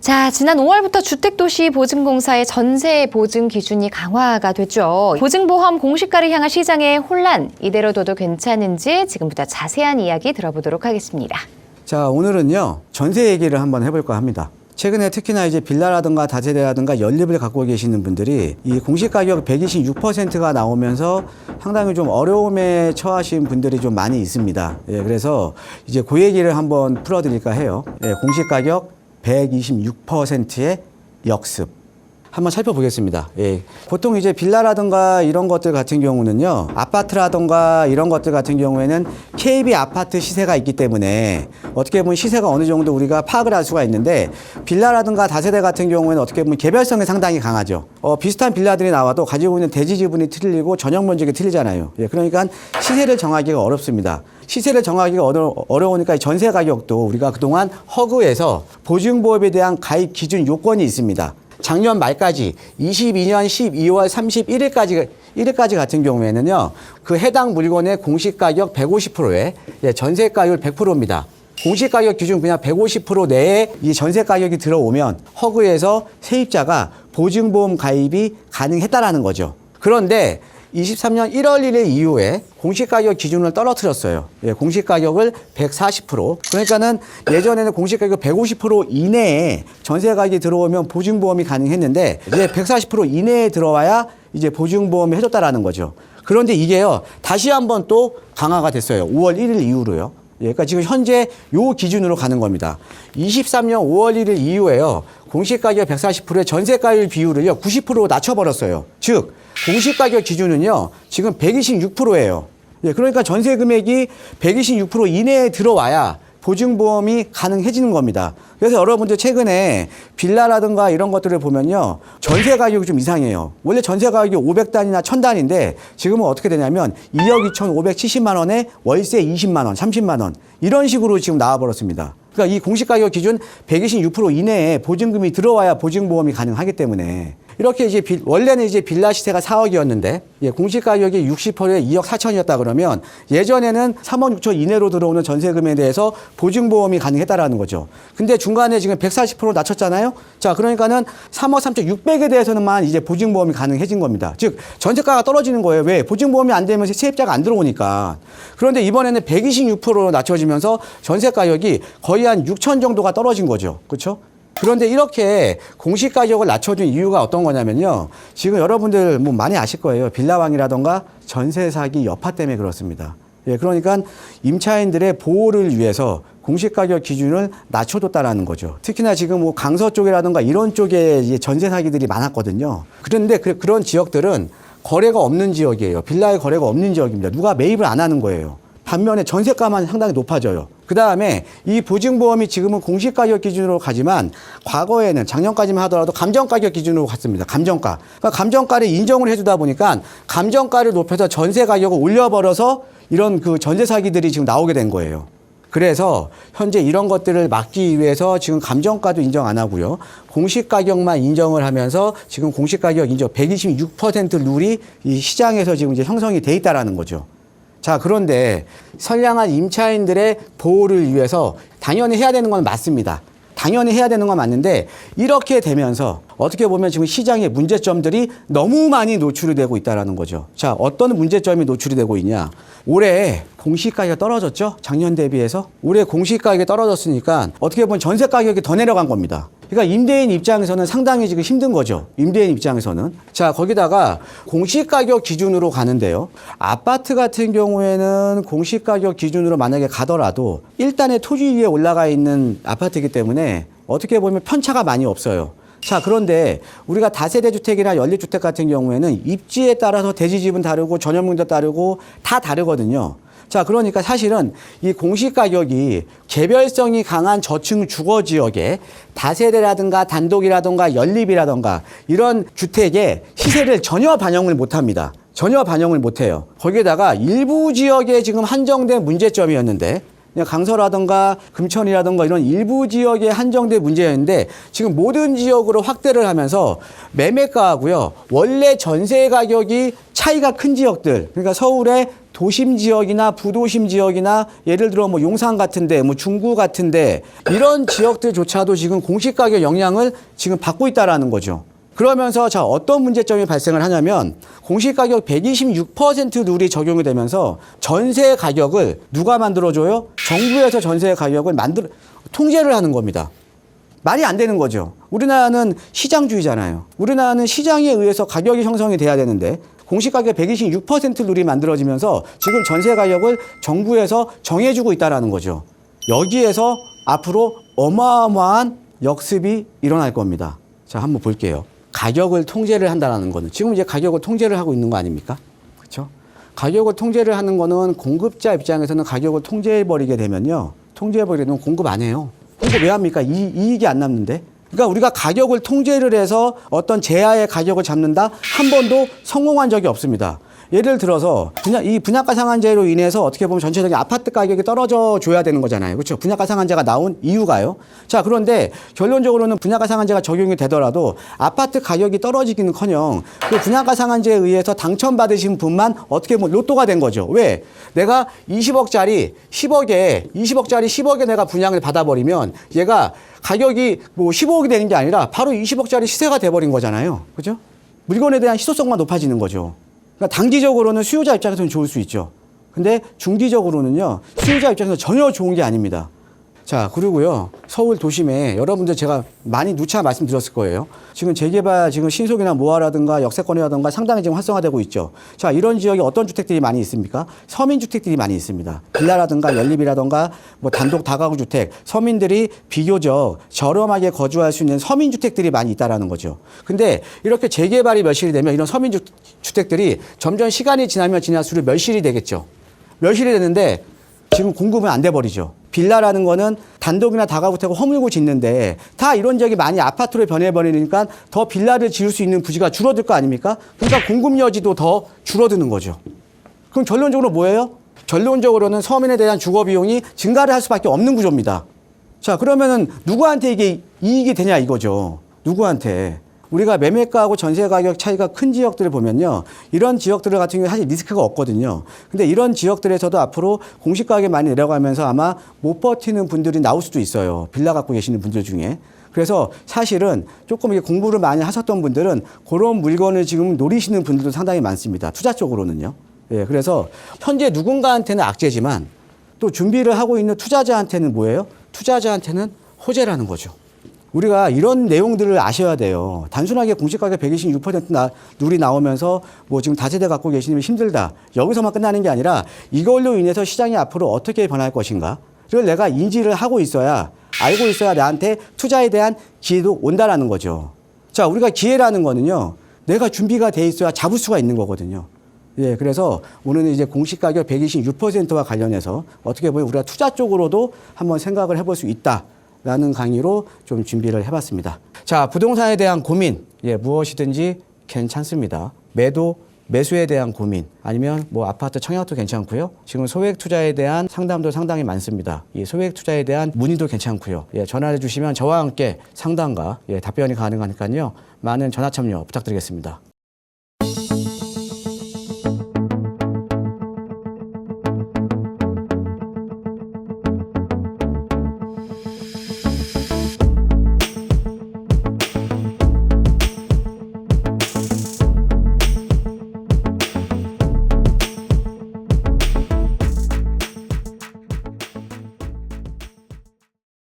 자, 지난 5월부터 주택도시보증공사의 전세 보증 기준이 강화가 됐죠. 보증보험 공시가를 향한 시장의 혼란, 이대로 둬도 괜찮은지 지금부터 자세한 이야기 들어보도록 하겠습니다. 자, 오늘은요, 전세 얘기를 한번 해볼까 합니다. 최근에 특히나 이제 빌라라든가 다세대라든가 연립을 갖고 계시는 분들이 이 공시가격 126%가 나오면서 상당히 좀 어려움에 처하신 분들이 좀 많이 있습니다. 예, 그래서 이제 그 얘기를 한번 풀어드릴까 해요. 예, 공시가격 126%의 역습. 한번 살펴보겠습니다. 예. 보통 이제 빌라라든가 이런 것들 같은 경우는요, 아파트라든가 이런 것들 같은 경우에는 KB 아파트 시세가 있기 때문에 어떻게 보면 시세가 어느 정도 우리가 파악을 할 수가 있는데, 빌라라든가 다세대 같은 경우에는 어떻게 보면 개별성이 상당히 강하죠. 비슷한 빌라들이 나와도 가지고 있는 대지 지분이 틀리고 전용 면적이 틀리잖아요. 예. 그러니까 시세를 정하기가 어렵습니다. 시세를 정하기가 어려우니까 전세 가격도 우리가 그동안 허그에서 보증보험에 대한 가입 기준 요건이 있습니다. 작년 말까지 22년 12월 31일까지 같은 경우에는요, 그 해당 물건의 공시가격 150%에 전세가율 100%입니다. 공시가격 기준 그냥 150% 내에 이 전세가격이 들어오면 허그에서 세입자가 보증보험 가입이 가능했다라는 거죠. 그런데 23년 1월 1일 이후에 공시가격 기준을 떨어뜨렸어요. 예, 공시가격을 140%. 그러니까는 예전에는 공시가격 150% 이내에 전세가격이 들어오면 보증보험이 가능했는데, 이제 140% 이내에 들어와야 이제 보증보험이 해줬다라는 거죠. 그런데 이게요, 다시 한번 또 강화가 됐어요. 5월 1일 이후로요. 예, 그러니까 지금 현재 요 기준으로 가는 겁니다. 23년 5월 1일 이후에요, 공시가격 140%의 전세가율 비율을요, 90%로 낮춰버렸어요. 즉, 공시가격 기준은요, 지금 126%예요. 예, 그러니까 전세 금액이 126% 이내에 들어와야 보증보험이 가능해지는 겁니다. 그래서 여러분들 최근에 빌라라든가 이런 것들을 보면요, 전세 가격이 좀 이상해요. 원래 전세 가격이 500단이나 1000단인데 지금은 어떻게 되냐면 2억 2,570만 원에 월세 20만 원, 30만 원 이런 식으로 지금 나와버렸습니다. 그러니까 이 공시가격 기준 126% 이내에 보증금이 들어와야 보증보험이 가능하기 때문에 이렇게 이제 원래는 이제 빌라 시세가 4억이었는데 공시가격이 60%에 2억 4천이었다 그러면 예전에는 3억 6천 이내로 들어오는 전세금에 대해서 보증보험이 가능했다라는 거죠. 근데 중간에 지금 140% 낮췄잖아요. 자, 그러니까는 3억 3천 6백에 대해서는만 이제 보증보험이 가능해진 겁니다. 즉 전세가가 떨어지는 거예요. 왜? 보증보험이 안 되면 세입자가 안 들어오니까. 그런데 이번에는 126%로 낮춰지면서 전세가격이 거의 한 6천 정도가 떨어진 거죠. 그렇죠? 그런데 이렇게 공시가격을 낮춰준 이유가 어떤 거냐면요, 지금 여러분들 뭐 많이 아실 거예요. 빌라왕이라던가 전세 사기 여파 때문에 그렇습니다. 예, 그러니까 임차인들의 보호를 위해서 공시가격 기준을 낮춰뒀다라는 거죠. 특히나 지금 뭐 강서 쪽이라던가 이런 쪽에 이제 전세 사기들이 많았거든요. 그런데 그런 지역들은 거래가 없는 지역이에요. 빌라의 거래가 없는 지역입니다. 누가 매입을 안 하는 거예요. 반면에 전세가만 상당히 높아져요. 그 다음에 이 보증보험이 지금은 공시가격 기준으로 가지만 과거에는 작년까지만 하더라도 감정가격 기준으로 갔습니다. 감정가. 그러니까 감정가를 인정을 해주다 보니까 감정가를 높여서 전세 가격을 올려버려서 이런 그 전세 사기들이 지금 나오게 된 거예요. 그래서 현재 이런 것들을 막기 위해서 지금 감정가도 인정 안 하고요, 공시가격만 인정을 하면서 지금 공시가격 인정 126% 룰이 이 시장에서 지금 이제 형성이 돼 있다라는 거죠. 자, 그런데 선량한 임차인들의 보호를 위해서 당연히 해야 되는 건 맞습니다. 당연히 해야 되는 건 맞는데 이렇게 되면서 어떻게 보면 지금 시장의 문제점들이 너무 많이 노출이 되고 있다는 거죠. 자, 어떤 문제점이 노출이 되고 있냐. 올해 공시가격이 떨어졌죠. 작년 대비해서. 올해 공시가격이 떨어졌으니까 어떻게 보면 전세 가격이 더 내려간 겁니다. 그러니까 임대인 입장에서는 상당히 지금 힘든 거죠. 임대인 입장에서는. 자, 거기다가 공시가격 기준으로 가는데요, 아파트 같은 경우에는 공시가격 기준으로 만약에 가더라도 일단의 토지 위에 올라가 있는 아파트이기 때문에 어떻게 보면 편차가 많이 없어요. 자, 그런데 우리가 다세대 주택이나 연립주택 같은 경우에는 입지에 따라서 대지 지분 다르고 전용면적 다르고 다 다르거든요. 자, 그러니까 사실은 이 공시가격이 개별성이 강한 저층 주거 지역에 다세대라든가 단독이라든가 연립이라든가 이런 주택의 시세를 전혀 반영을 못 합니다. 전혀 반영을 못 해요. 거기에다가 일부 지역에 지금 한정된 문제점이었는데, 그냥 강서라든가 금천이라든가 이런 일부 지역에 한정된 문제였는데 지금 모든 지역으로 확대를 하면서 매매가하고요, 원래 전세 가격이 차이가 큰 지역들, 그러니까 서울의 도심 지역이나 부도심 지역이나 예를 들어 뭐 용산 같은데 뭐 중구 같은데 이런 지역들조차도 지금 공시가격 영향을 지금 받고 있다라는 거죠. 그러면서 자, 어떤 문제점이 발생을 하냐면 공시가격 126% 룰이 적용이 되면서 전세 가격을 누가 만들어줘요? 정부에서 전세 가격을 통제를 하는 겁니다. 말이 안 되는 거죠. 우리나라는 시장주의잖아요. 우리나라는 시장에 의해서 가격이 형성이 돼야 되는데 공시가격 126% 룰이 만들어지면서 지금 전세 가격을 정부에서 정해주고 있다는 거죠. 여기에서 앞으로 어마어마한 역습이 일어날 겁니다. 자, 한번 볼게요. 가격을 통제를 한다는 거는 지금 이제 가격을 통제를 하고 있는 거 아닙니까? 그렇죠? 가격을 통제를 하는 거는 공급자 입장에서는 가격을 통제해버리게 되면요. 통제해버리게 되면 공급 안 해요. 공급 왜 합니까? 이익이 안 남는데. 그러니까 우리가 가격을 통제를 해서 어떤 제야의 가격을 잡는다? 한 번도 성공한 적이 없습니다. 예를 들어서 이 분양가 상한제로 인해서 어떻게 보면 전체적인 아파트 가격이 떨어져 줘야 되는 거잖아요. 그렇죠? 분양가 상한제가 나온 이유가요. 자, 그런데 결론적으로는 분양가 상한제가 적용이 되더라도 아파트 가격이 떨어지기는커녕 그 분양가 상한제에 의해서 당첨받으신 분만 어떻게 보면 로또가 된 거죠. 왜? 내가 20억짜리 10억에 내가 분양을 받아버리면 얘가 가격이 뭐 15억이 되는 게 아니라 바로 20억짜리 시세가 돼버린 거잖아요. 그죠? 물건에 대한 희소성만 높아지는 거죠. 그러니까 단기적으로는 수요자 입장에서는 좋을 수 있죠. 근데 중기적으로는요, 수요자 입장에서 전혀 좋은 게 아닙니다. 자, 그리고요, 서울 도심에 여러분들 제가 많이 누차 말씀드렸을 거예요. 지금 재개발, 지금 신속이나 모아라든가 역세권이라든가 상당히 지금 활성화되고 있죠. 자, 이런 지역에 어떤 주택들이 많이 있습니까? 서민주택들이 많이 있습니다. 빌라라든가 연립이라든가 뭐 단독 다가구 주택, 서민들이 비교적 저렴하게 거주할 수 있는 서민주택들이 많이 있다라는 거죠. 근데 이렇게 재개발이 멸실이 되면 이런 서민주택들이 점점 시간이 지나면 지날수록 멸실이 되겠죠. 멸실이 되는데 지금 공급은 안 돼 버리죠. 빌라라는 거는 단독이나 다가구택을 허물고 짓는데 다 이런 지역이 많이 아파트로 변해버리니까 더 빌라를 지을 수 있는 부지가 줄어들 거 아닙니까? 그러니까 공급 여지도 더 줄어드는 거죠. 그럼 결론적으로 뭐예요? 결론적으로는 서민에 대한 주거 비용이 증가를 할 수밖에 없는 구조입니다. 자, 그러면은 누구한테 이게 이익이 되냐 이거죠. 누구한테. 우리가 매매가하고 전세 가격 차이가 큰 지역들을 보면요. 이런 지역들 같은 경우에 사실 리스크가 없거든요. 근데 이런 지역들에서도 앞으로 공시가격이 많이 내려가면서 아마 못 버티는 분들이 나올 수도 있어요. 빌라 갖고 계시는 분들 중에. 그래서 사실은 조금 이게 공부를 많이 하셨던 분들은 그런 물건을 지금 노리시는 분들도 상당히 많습니다. 투자 쪽으로는요. 예, 그래서 현재 누군가한테는 악재지만 또 준비를 하고 있는 투자자한테는 뭐예요? 투자자한테는 호재라는 거죠. 우리가 이런 내용들을 아셔야 돼요. 단순하게 공시가격 126% 룰이 나오면서 뭐 지금 다세대 갖고 계시면 힘들다. 여기서만 끝나는 게 아니라 이걸로 인해서 시장이 앞으로 어떻게 변할 것인가를 내가 인지를 하고 있어야, 알고 있어야 나한테 투자에 대한 기회도 온다라는 거죠. 자, 우리가 기회라는 거는요, 내가 준비가 돼 있어야 잡을 수가 있는 거거든요. 예, 그래서 오늘은 이제 공시가격 126%와 관련해서 어떻게 보면 우리가 투자 쪽으로도 한번 생각을 해볼 수 있다. 라는 강의로 좀 준비를 해봤습니다. 자, 부동산에 대한 고민, 예, 무엇이든지 괜찮습니다. 매수에 대한 고민, 아니면 뭐 아파트 청약도 괜찮고요. 지금 소액 투자에 대한 상담도 상당히 많습니다. 이 소액 투자에 대한 문의도 괜찮고요. 예, 전화해 주시면 저와 함께 상담과 답변이 가능하니까요. 많은 전화 참여 부탁드리겠습니다.